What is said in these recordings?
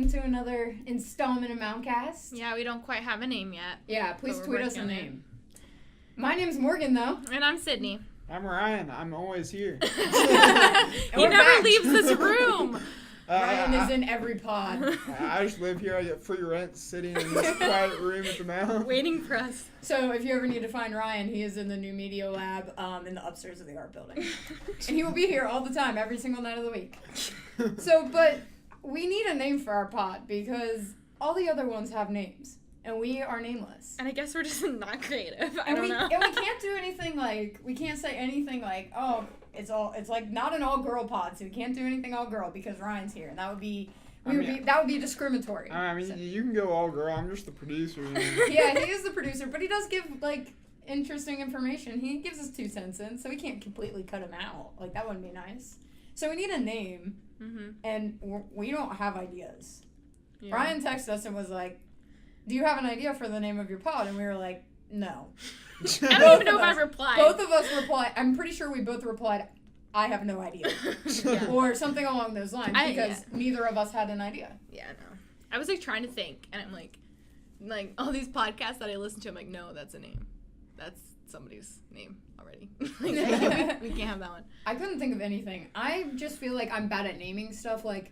welcome to another installment of MountCast. Yeah, we don't quite have a name yet. Yeah, please tweet us a name. My name's Morgan, though. And I'm Sydney. I'm Ryan. I'm always here. He never leaves this room. Ryan is in every pod. I just live here. I get free rent sitting in this quiet room at the Mount. Waiting for us. So if you ever need to find Ryan, he is in the new media lab in the upstairs of the art building. And he will be here all the time, every single night of the week. But we need a name for our pod because all the other ones have names. And we are nameless. And I guess we're just not creative. I And don't know. And we can't do anything like, we can't say anything like, oh, it's like not an all-girl pod, so we can't do anything all-girl because Ryan's here. And that would be, that would be discriminatory. I mean, you can go all girl. I'm just the producer. You know? Yeah, he is the producer, but he does give, like, interesting information. He gives us 2 cents in, so we can't completely cut him out. Like, that wouldn't be nice. So we need a name, and we don't have ideas. Yeah. Ryan texted us and was like, do you have an idea for the name of your pod? And we were like, no. I don't even know if I replied. Both of us replied. I'm pretty sure we both replied, I have no idea. Yeah. Or something along those lines because neither of us had an idea. Yeah, no. I was like trying to think, and I'm like all these podcasts that I listen to, I'm like, no, that's a name. That's somebody's name already. We can't have that one. I couldn't think of anything. I just feel like I'm bad at naming stuff. Like,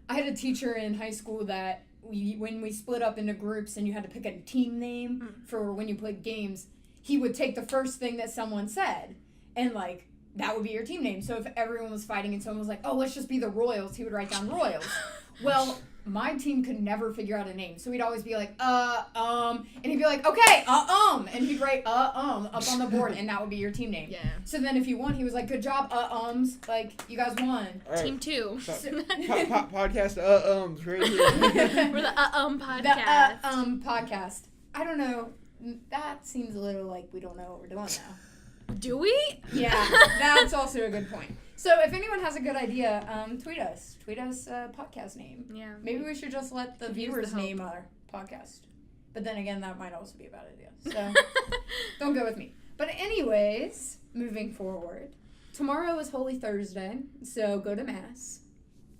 I had a teacher in high school that when we split up into groups and you had to pick a team name for when you played games, he would take the first thing that someone said and, like, that would be your team name. So if everyone was fighting and someone was like, oh, let's just be the Royals, he would write down Royals. Well, my team could never figure out a name. So he'd always be like, and he'd be like, okay, and he'd write, up on the board, and that would be your team name. Yeah. So then if you won, he was like, good job, like, you guys won. Right. Team 2. Podcast, right here. We're the podcast. The podcast. I don't know. That seems a little like we don't know what we're doing now. Do we? Yeah, that's also a good point. So if anyone has a good idea, tweet us. Tweet us a podcast name. Yeah. Maybe we should just let the viewers name our podcast. But then again, that might also be a bad idea. So don't go with me. But anyways, moving forward. Tomorrow is Holy Thursday, so go to Mass.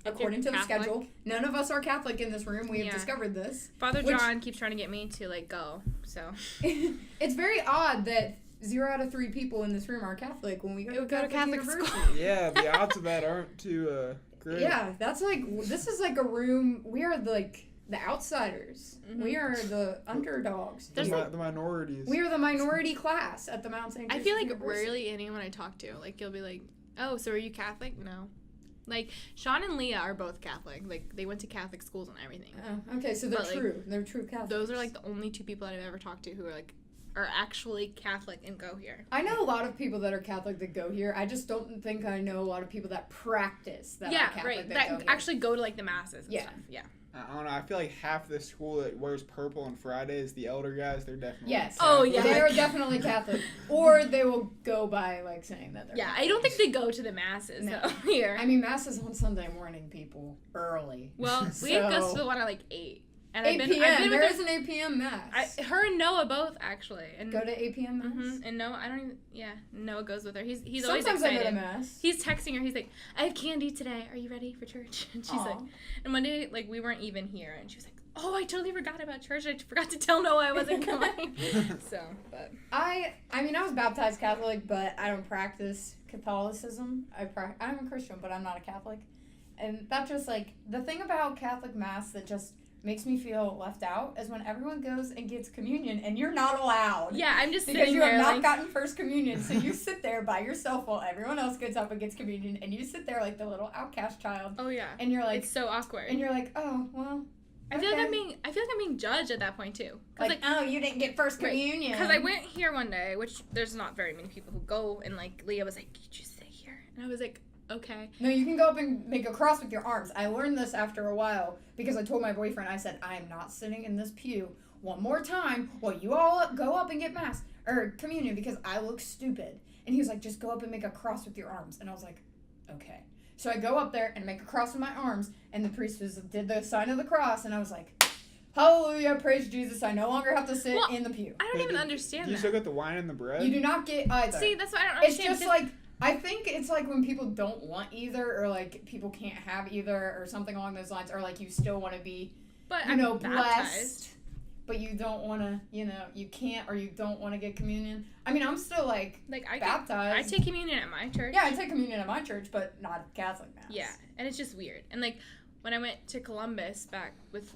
According to the schedule. None of us are Catholic in this room. We have discovered this. Father John keeps trying to get me to, like, go, so. It's very odd that 0 out of 3 people in this room are Catholic when we go to Catholic school. Yeah, the odds of that aren't too great. Yeah, that's like, this is like a room, we are like the outsiders. Mm-hmm. We are the underdogs. The minorities. We are the minority class at the Mount St. I feel like rarely anyone I talk to, like, you'll be like, oh, so are you Catholic? No. Like, Sean and Leah are both Catholic. Like, they went to Catholic schools and everything. Oh, okay, so they're true. Like, they're true Catholics. Those are, like, the only 2 people that I've ever talked to who are, like, are actually Catholic and go here. I know a lot of people that are Catholic that go here. I just don't think I know a lot of people that practice that are Catholic that go here. Actually go to, like, the masses and stuff. Yeah. I don't know. I feel like half the school that wears purple on Fridays, the elder guys, they're definitely Catholic. Oh, yeah. They are definitely Catholic. Or they will go by, like, saying that they're Catholic. I don't think they go to the masses, though, here. I mean, Mass is on Sunday morning, people. Early. Well, we go to the one at, like, 8. And 8 p.m. There is an 8 p.m. Mass. Her and Noah both, actually. And go to 8 p.m. Mass? Mm-hmm. And Noah, I don't even, Noah goes with her. He's always excited. Sometimes I go to Mass. He's texting her. He's like, I have candy today. Are you ready for church? And she's like, and one day, like, we weren't even here. And she was like, oh, I totally forgot about church. I forgot to tell Noah I wasn't going. So, but. I mean, I was baptized Catholic, but I don't practice Catholicism. I'm a Christian, but I'm not a Catholic. And that's just, like, the thing about Catholic Mass that just makes me feel left out is when everyone goes and gets communion and you're not allowed. Yeah, I'm just because sitting you there have not gotten first communion. So you sit there by yourself while everyone else gets up and gets communion, and you sit there like the little outcast child. Oh yeah. And you're like, it's so awkward. And you're like, oh well. I feel like I'm being judged at that point too. Like, oh, you didn't get first communion. Because I went here one day, which there's not very many people who go, and like Leah was like, "Could you sit here?" And I was like, okay. No, you can go up and make a cross with your arms. I learned this after a while because I told my boyfriend, I said, I am not sitting in this pew one more time while you all go up and get mass or communion because I look stupid. And he was like, just go up and make a cross with your arms. And I was like, okay. So I go up there and make a cross with my arms, and the priest did the sign of the cross, and I was like, hallelujah, praise Jesus, I no longer have to sit in the pew. I don't even understand that. Do you still get the wine and the bread? You do not get either. See, that's what I don't understand. It's just like I think it's like when people don't want either, or like people can't have either, or something along those lines, or like you still want to be, but blessed, but you don't want to, you can't, or you don't want to get communion. I mean, I'm still baptized. I take communion at my church. Yeah, I take communion at my church, but not Catholic mass. Yeah, and it's just weird. And like when I went to Columbus back with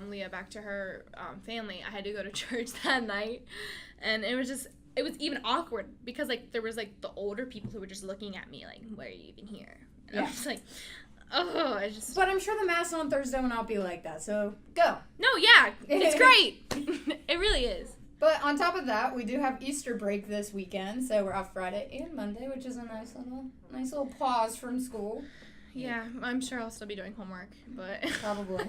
Leah back to her family, I had to go to church that night, and it was even awkward because like there was like the older people who were just looking at me like, why are you even here? And I was like, oh, But I'm sure the mass on Thursday will not be like that, so go. No, yeah, it's great. It really is. But on top of that, we do have Easter break this weekend, so we're off Friday and Monday, which is a nice little pause from school. Yeah, I'm sure I'll still be doing homework, but probably.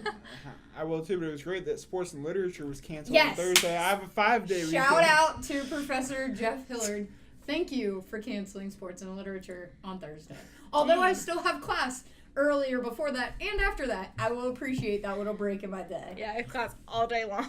I will too, but it was great that sports and literature was canceled on Thursday. I have a 5-day weekend. Shout out to Professor Jeff Hillard. Thank you for canceling sports and literature on Thursday. Although I still have class earlier before that and after that, I will appreciate that little break in my day. Yeah, I have class all day long.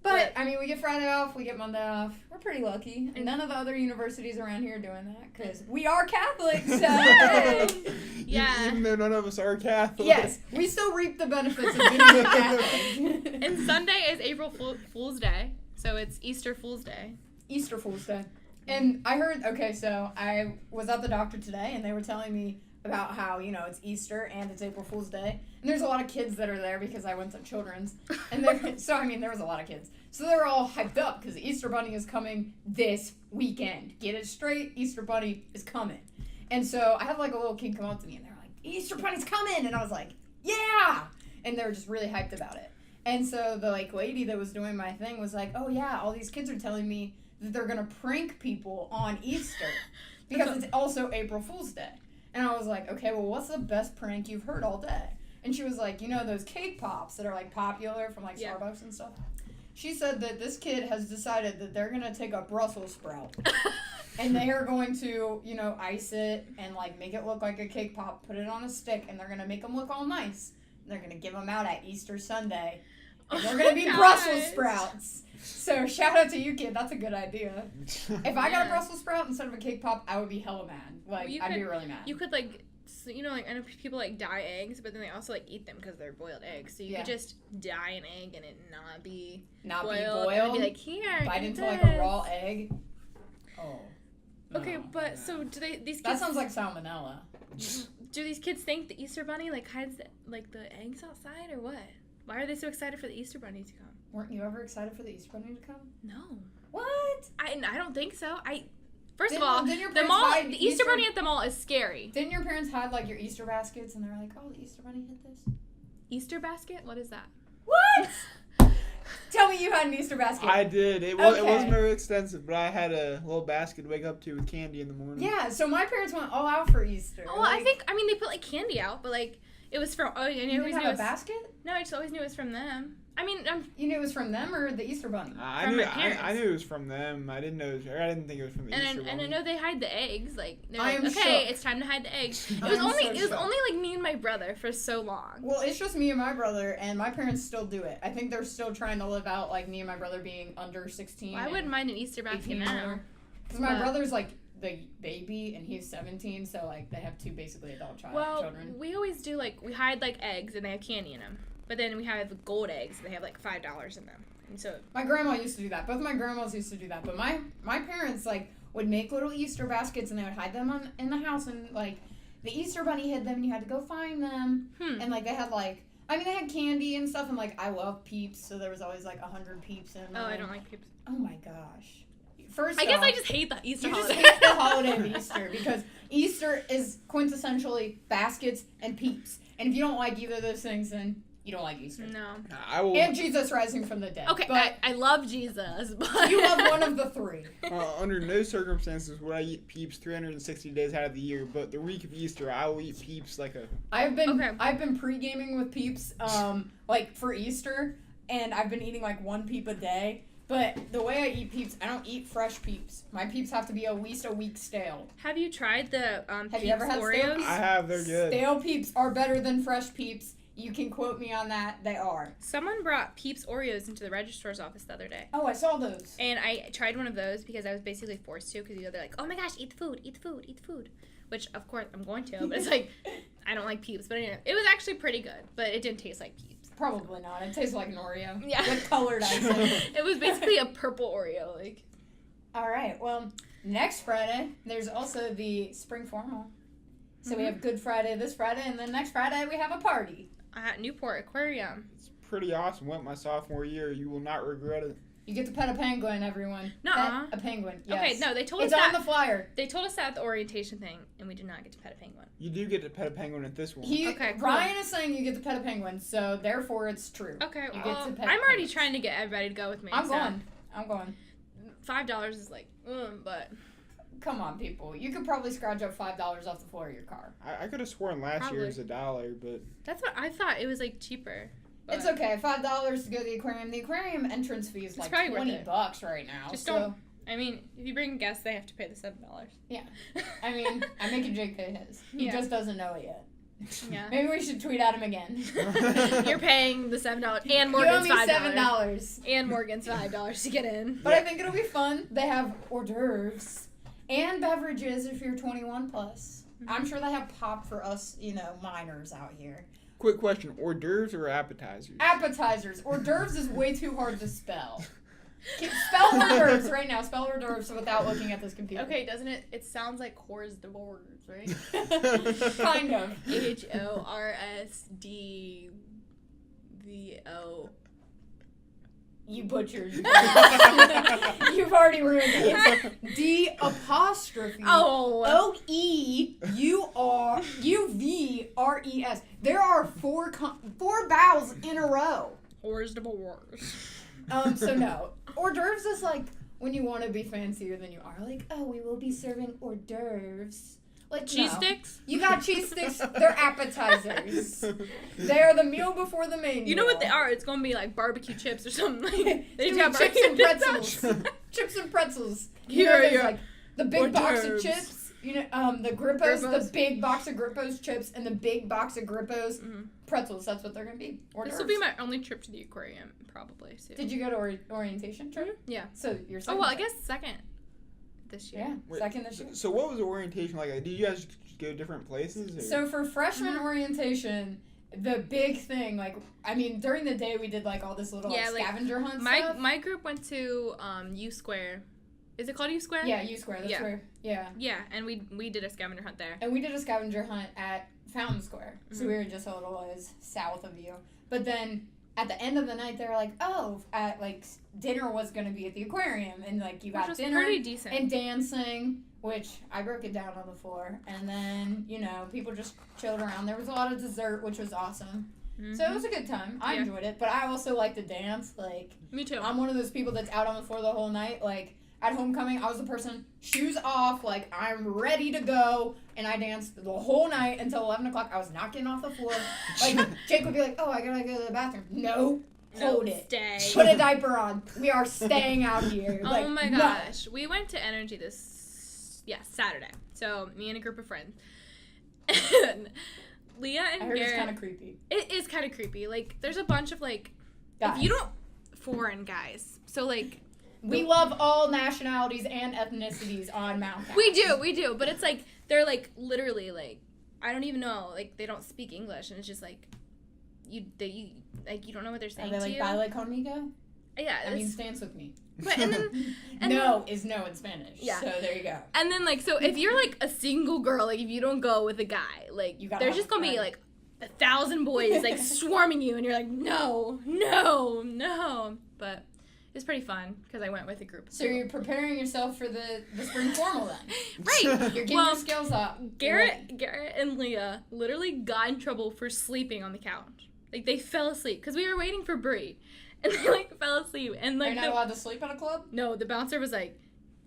But, I mean, we get Friday off, we get Monday off. We're pretty lucky. And none of the other universities around here are doing that, because we are Catholic, so... Yeah. Even though none of us are Catholic. Yes, we still reap the benefits of being Catholic. And Sunday is April Fool's Day, so it's Easter Fool's Day. Easter Fool's Day. And I heard, so I was at the doctor today, and they were telling me about how, it's Easter and it's April Fool's Day. And there's a lot of kids that are there because I went to children's. And there was a lot of kids. So they were all hyped up because the Easter Bunny is coming this weekend. Get it straight, Easter Bunny is coming. And so I had a little kid come up to me and they were like, Easter Bunny's coming! And I was like, yeah! And they were just really hyped about it. And so the lady that was doing my thing was like, oh yeah, all these kids are telling me that they're going to prank people on Easter because it's also April Fool's Day. And I was like, okay, well, what's the best prank you've heard all day? And she was like, those cake pops that are, popular from, Starbucks and stuff? She said that this kid has decided that they're going to take a Brussels sprout. And they are going to, ice it and, make it look like a cake pop, put it on a stick, and they're going to make them look all nice. And they're going to give them out at Easter Sunday. And they're going to be Brussels sprouts. So, shout out to you, kid. That's a good idea. If I got a Brussels sprout instead of a cake pop, I would be hella mad. I'd be really mad. You could, I know people, dye eggs, but then they also, eat them because they're boiled eggs. So you could just dye an egg and it not be boiled. And be like, here, bite into, a raw egg. Oh. No, okay, but so do these kids... That sounds like salmonella. Do these kids think the Easter Bunny, hides, the eggs outside or what? Why are they so excited for the Easter Bunny to come? Weren't you ever excited for the Easter Bunny to come? No. What? I don't think so. First of all, the Easter Bunny at the mall is scary. Didn't your parents hide your Easter baskets and they're like, oh, the Easter Bunny hid this? Easter basket? What is that? What? Tell me you had an Easter basket. I did. It wasn't very extensive, but I had a little basket to wake up to with candy in the morning. Yeah, so my parents went all out for Easter. Oh, I mean, they put candy out, but it was from. Oh, you didn't have a basket? No, I just always knew it was from them. I mean, you knew it was from them or the Easter Bunny? I knew it was from them. I didn't think it was from the Easter Bunny. And I know they hide the eggs. They're okay, shook. It's time to hide the eggs. It was only me and my brother for so long. Well, it's just me and my brother, and my parents still do it. I think they're still trying to live out me and my brother being under 16. Well, I wouldn't mind an Easter basket now. Because my brother's the baby and he's 17, so they have two basically adult children. We always do we hide eggs and they have candy in them. But then we have gold eggs, and they have $5 in them. And so my grandma used to do that. Both my grandmas used to do that. But my parents would make little Easter baskets, and they would hide them in the house. And the Easter Bunny hid them, and you had to go find them. And they had they had candy and stuff. And I love Peeps, so there was always 100 Peeps in them. Oh, I don't like Peeps. Oh my gosh. First, I guess I just hate the Easter holiday. You just hate the holiday of Easter because Easter is quintessentially baskets and Peeps. And if you don't like either of those things, then you don't like Easter. No. And Jesus rising from the dead. Okay, but I love Jesus, but... You love one of the three. Under no circumstances would I eat Peeps 360 days out of the year, but the week of Easter, I will eat Peeps I've been pre-gaming with Peeps, for Easter, and I've been eating, one Peep a day. But the way I eat Peeps, I don't eat fresh Peeps. My Peeps have to be at least a week stale. Have you tried the Peeps Have you ever had Oreos? I have. They're good. Stale Peeps are better than fresh Peeps. You can quote me on that. They are. Someone brought Peeps Oreos into the registrar's office the other day. Oh, I saw those. And I tried one of those because I was basically forced to, because they're like, oh my gosh, eat the food, eat the food, eat the food. Which, of course, I'm going to, but it's like, I don't like Peeps. But anyway, it was actually pretty good, but it didn't taste like Peeps. Probably not. It tastes like an Oreo. Yeah. With colored icing. It was basically a purple Oreo, like. All right. Well, next Friday, there's also the spring formal. So we have Good Friday this Friday, and then next Friday we have a party. At Newport Aquarium. It's pretty awesome. Went my sophomore year. You will not regret it. You get to pet a penguin, everyone. Nuh-uh. Pet a penguin. Yes. Okay, no, they told us it's that. on the flyer. They told us that at the orientation thing, and we did not get to pet a penguin. You do get to pet a penguin at this one. Okay, cool. Ryan is saying you get to pet a penguin, so therefore it's true. Okay, You well, get to pet I'm already penguins. trying to get everybody to go with me. I'm so going. $5 is like, but. Come on, people. You could probably scratch up $5 off the floor of your car. I could have sworn last year was $1, but That's what I thought. It was like cheaper. But It's okay. $5 to go to the aquarium. The aquarium entrance fee is like probably worth $20 right now. Just so, don't. I mean, if you bring guests, they have to pay the $7. Yeah. I mean, I'm making Jake pay his. He Yeah. just doesn't know it yet. Yeah. Maybe we should tweet at him again. You're paying the $7 and You owe Morgan's me $5. $7. And Morgan's $5 to get in. But I think it'll be fun. They have hors d'oeuvres and beverages if you're 21 plus. I'm sure they have pop for us, minors out here. quick question: hors d'oeuvres or appetizers? Appetizers. Hors d'oeuvres is way too hard to spell. Spell hors d'oeuvres right now. Spell hors d'oeuvres without looking at this computer. Okay, doesn't it? It sounds like hors d'oeuvres, right? Kind of. HORSDVO. You butchered. You've already ruined it. It's D apostrophe Oh. OEUVRES. There are four vowels in a row. Hors d'oeuvres. So no. Hors d'oeuvres is like when you want to be fancier than you are. Like, oh, we will be serving hors d'oeuvres. Like Cheese no. sticks? You got cheese sticks. They're appetizers. They are the meal before the main meal. You know what they are? It's gonna be like barbecue chips or something. Like they It's have gonna be chips and barbecue pretzels. Chips and pretzels. Here There's are like the big hors box of d'oeuvres. chips. The Grippos, Grippos. the big box of Grippos chips, and the big box of Grippos Mhm. pretzels. That's what they're gonna be. Hors This will d'oeuvres. be my only trip to the aquarium, probably. Soon. Did you go to orientation trip? Yeah. So you're Oh second. well, I guess second this year. Yeah, Wait, second this year. So what was the orientation like? Did you guys go different places? Or? So for freshman orientation, the big thing, during the day we did all this little scavenger hunt stuff. My group went to U Square. Is it called U Square? Yeah, U Square. That's Yeah. where. Yeah. Yeah, and we did a scavenger hunt there. And we did a scavenger hunt at Fountain Square. So we were just a little ways south of you. But then at the end of the night, they were like, dinner was going to be at the aquarium. And, you got Which was dinner pretty decent. and dancing, which I broke it down on the floor. And then, people just chilled around. There was a lot of dessert, which was awesome. Mm-hmm. So it was a good time. I enjoyed it. But I also like to dance. Me too. I'm one of those people that's out on the floor the whole night. At homecoming, I was the person, shoes off, I'm ready to go, and I danced the whole night until 11 o'clock. I was not getting off the floor. Jake would be like, oh, I gotta go to the bathroom. No, hold it. Stay. Put a diaper on. We are staying out here. Oh my no. gosh. We went to Energy Saturday. So, me and a group of friends. And Leah and I heard Garrett. it's kind of creepy. It is kind of creepy. There's a bunch of, Guys. if you don't, foreign guys. So, We love all nationalities and ethnicities on MountCast. We do, but it's they're literally I don't even know, they don't speak English, and it's just you don't know what they're saying Are they to you. baile conmigo? Yeah, That means dance with me. but and then No is no in Spanish. Yeah. So there you go. and then so if you're a single girl, if you don't go with a guy, You gotta there's have just gonna be a friend. 1,000 boys swarming you, and you're no, but it's pretty fun because I went with a group. So you're preparing yourself for the spring formal then. Right. You're getting your skills up. Garrett and Leah literally got in trouble for sleeping on the couch. They fell asleep because we were waiting for Brie, and they fell asleep. And You're not allowed to sleep at a club? no, the bouncer was like,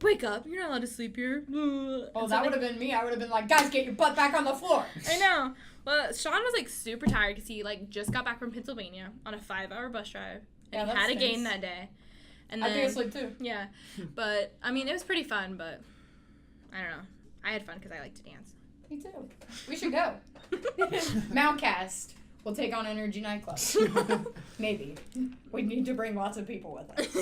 "Wake up! You're not allowed to sleep here." Oh, that would have been me. I would have been like, guys, get your butt back on the floor. I know. Well, Sean was super tired because he just got back from Pennsylvania on a 5-hour bus drive, and he had a game that day. And then, I'd be asleep too. Yeah, but it was pretty fun. But I don't know. I had fun because I like to dance. Me too. We should go. MountCast. We'll take on Energy Nightclub. Maybe. We'd need to bring lots of people with us.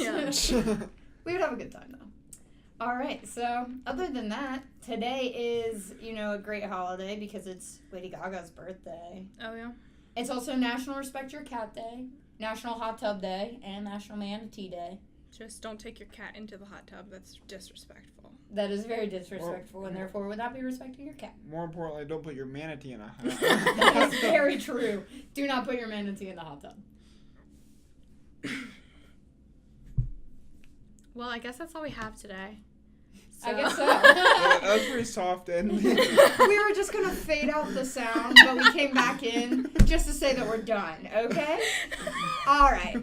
Yeah. We would have a good time, though. All right, so other than that, today is, a great holiday because it's Lady Gaga's birthday. Oh, yeah. It's also National Respect Your Cat Day, National Hot Tub Day, and National Manatee Day. Just don't take your cat into the hot tub. That's disrespectful. That is very disrespectful, and therefore would not be respecting your cat. More importantly, don't put your manatee in a hot tub. That is very true. Do not put your manatee in the hot tub. Well, I guess that's all we have today. I guess so. That was pretty soft ending. We were just going to fade out the sound, but we came back in just to say that we're done, okay? All right.